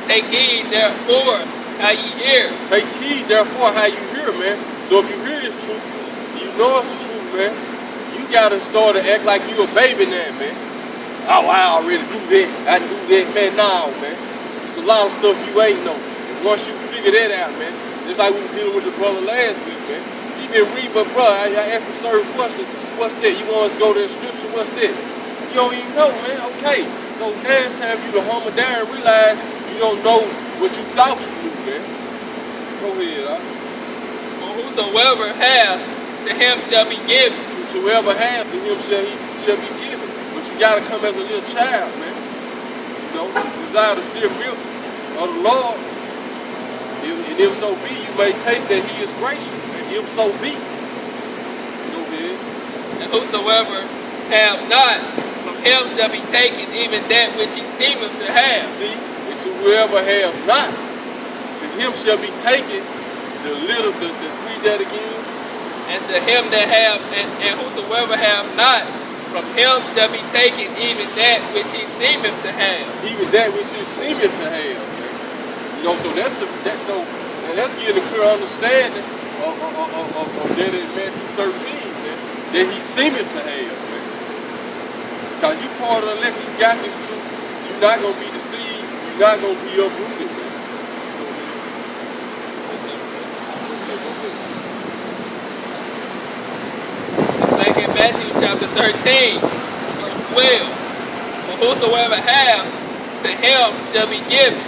Take heed, therefore, how ye hear. Take heed, therefore, how you hear, man. So if you hear this truth, you know it's the truth, man. You gotta start to act like you a baby now, man. Oh, I already do that. I do that, man. Nah, man. It's a lot of stuff you ain't know. And once you figure that out, man, just like we were dealing with the brother last week, man. He been reading, but bro, I asked him certain questions. What's that? You want us to go to the scripture? What's that? You don't even know, man. Okay. So now it's time for you to humble down and realize you don't know what you thought you knew, man. Go ahead, huh? For whosoever hath, to him shall be given. Whosoever has, to him shall be given. But you gotta come as a little child, man. You know, desire to see a milk of the Lord. And if so be, you may taste that he is gracious, man. If so be. Go ahead. And whosoever have not, from him shall be taken even that which he seemeth to have. See, and to whoever have not, to him shall be taken read that again. And to him that have, and whosoever have not, from him shall be taken even that which he seemeth to have. Even that which he seemeth to have, man. You know, so that's getting a clear understanding of that in Matthew 13, man. That he seemeth to have, man. Because you part of the elect, you got this truth. You're not gonna be deceived. You're not gonna be uprooted, man. Back in Matthew chapter 13, verse 12. For whosoever have, to him shall be given,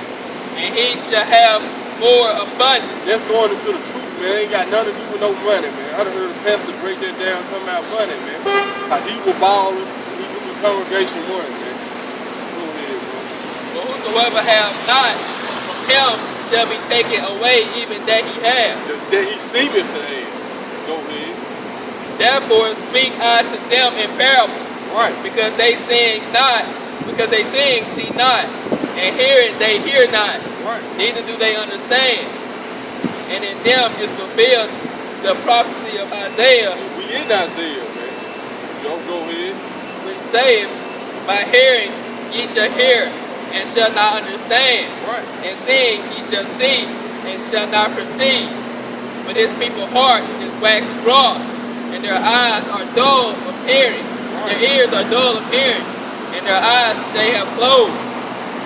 and he shall have more abundance. That's going into the truth, man. Ain't got nothing to do with no money, man. I done heard a pastor break that down talking about money, man. Because he was balling, and he knew the congregation money, man. Go ahead, man. For whosoever have not, from him shall be taken away even that he have. That he seemeth to have. Go ahead. Therefore speak I to them in parables, Right. because they see not, and hearing they hear not, Right. neither do they understand. And in them is fulfilled the prophecy of Isaiah, We in Isaiah, man. Go ahead. which saith, by hearing ye shall hear, and shall not understand, Right. and seeing ye shall see, and shall not perceive. But his people's heart is waxed broad, and their eyes are dull of hearing. Their ears are dull of hearing, and their eyes they have closed,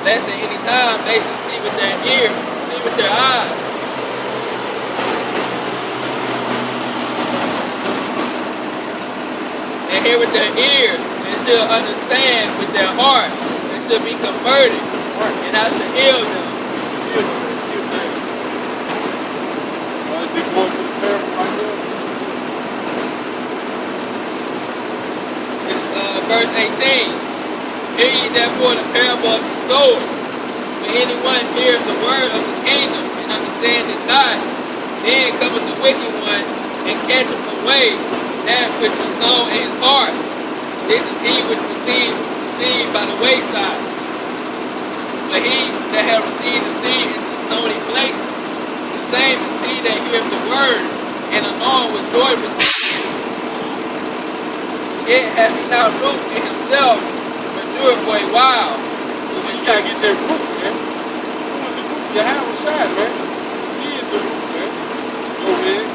lest at any time they should see with their ears, see with their eyes, and hear with their ears, and should understand with their heart, and should be converted, and I shall heal them. Is it going to the parable right there? Verse 18. Hear ye therefore the parable of the sower. When anyone hears the word of the kingdom and understands it not, then cometh the wicked one and catcheth away that which was sown in his heart. This is he which received by the wayside. But he that hath received the seed into stony places, the same is he that heareth the word, and anon with joy receives. Yet hath he not root in himself, but endure for a while. So you gotta get that root, man. Who is the root? Yahweh Shai, man. He is the root, man. Go ahead.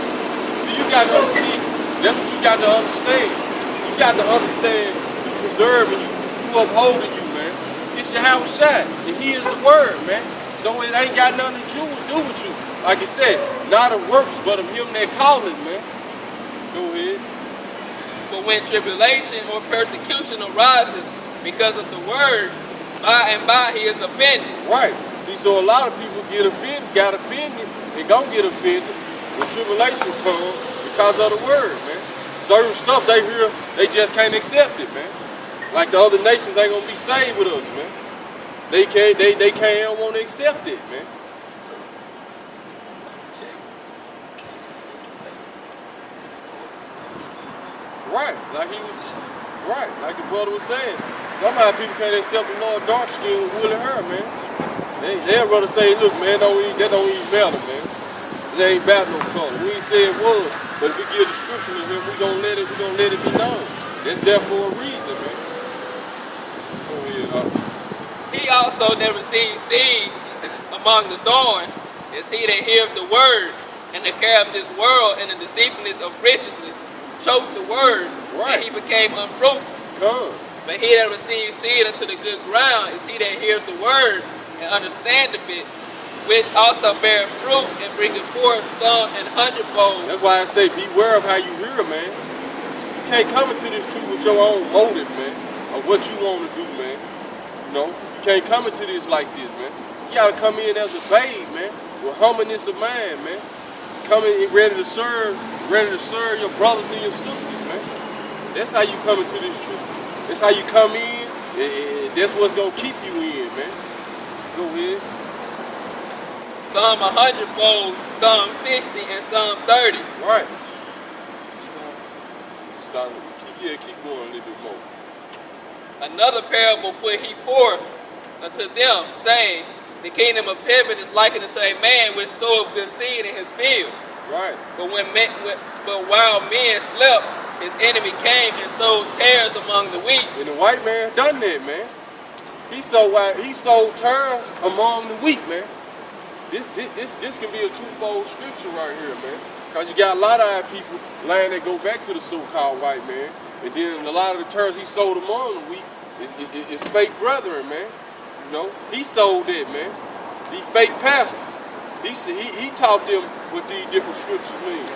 So you gotta see, that's what you got to understand. You got to understand who preserving you, who upholding you, man. It's Yahweh Shai, and He is the Word, man. So it ain't got nothing to do with you. Like I said, not of works, but of Him that called it, man. Go ahead. For when tribulation or persecution arises because of the word, by and by he is offended. Right. See, so a lot of people got offended, and gonna get offended when tribulation comes because of the word, man. Certain stuff they hear, they just can't accept it, man. Like the other nations ain't gonna be saved with us, man. They can't want to accept it, man. Right, like like the brother was saying. Somehow people can't accept the Lord dark skin with woolly hair, man. They'd rather say, look, man, that don't even matter, man. It ain't about no color. We ain't say it was, but if we give the scripture to him, we gonna let it be known. That's there for a reason, man. Go ahead, He also that receives seed among the thorns is he that hears the word, and the care of this world and the deceitfulness of riches choked the word, right, and he became unfruitful. But he that receives seed unto the good ground is he that hears the word and understandeth it, which also beareth fruit and bringeth forth some an hundredfold. That's why I say beware of how you hear, man. You can't come into this truth with your own motive, man, of what you want to do, man. You know, you can't come into this like this, man. You gotta come in as a babe, man, with humbleness of mind, man. Coming in ready to serve your brothers and your sisters, man. That's how you come into this truth. That's how you come in, and that's what's gonna keep you in, man. Go ahead. Some 100-fold, some 60, and some 30. Right. Keep going a little bit more. Another parable put he forth unto them, saying, the kingdom of heaven is likened unto a man which sowed good seed in his field. Right. But while men slept, his enemy came and sowed tares among the wheat. And the white man done that, man. He sowed tares among the wheat, man. This can be a twofold scripture right here, man. Because you got a lot of our people land that go back to the so-called white man, and then a lot of the tares he sowed among the wheat is fake brethren, man. You know, he sold that, man. These fake pastors. He taught them what these different scriptures mean.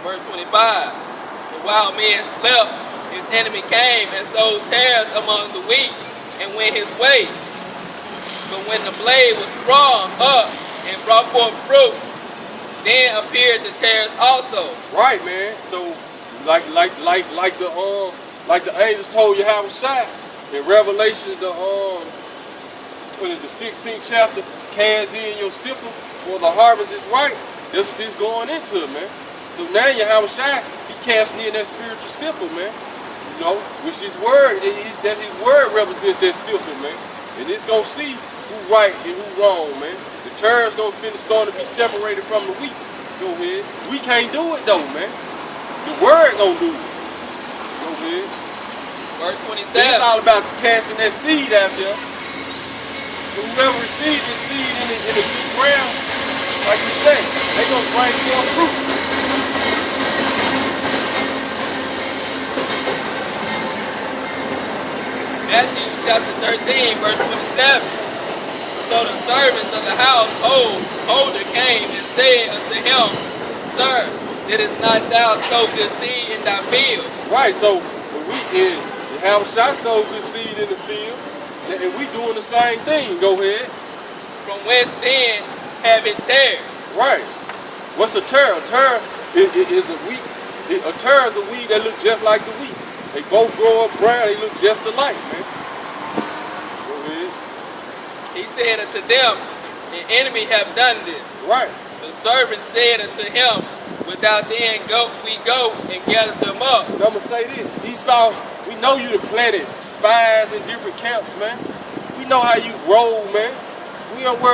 Verse 25. And while men slept, his enemy came and sowed tares among the wheat and went his way. But when the blade was sprung up and brought forth fruit, then appeared the tares also. Right, man. So, like the angels told Yahweh Shai in Revelation, the 16th chapter, cast in your sickle, for the harvest is ripe. That's what this going into, man. So now Yahweh Shai, he casting in that spiritual sickle, man. You know, which his word, that his word represents that sickle, man. And it's gonna see who right and who wrong, man. The tares gonna start to be separated from the wheat. Go ahead. We can't do it though, man. The word gonna do it. Go ahead. Verse 27. So it's all about casting that seed out there. Whoever receives this seed in the good ground, like you say, they gonna bring forth fruit. Matthew chapter 13, verse 27. So the servants of the householder came and said unto him, Sir, didst not thou sow good seed in thy field? Right, so when we have Shai sow good seed in the field, and we doing the same thing. Go ahead. From whence then have it tares? Right. What's a tare? A tare is a wheat. A tare is a weed that look just like the wheat. They both grow up brown. They look just alike, man. Go ahead. He said unto them, the enemy have done this. Right. The servant said unto him, without then we go and gather them up. I'm going to say this. Esau, we know you done planted spies in different camps, man. We know how you roll, man. We don't worry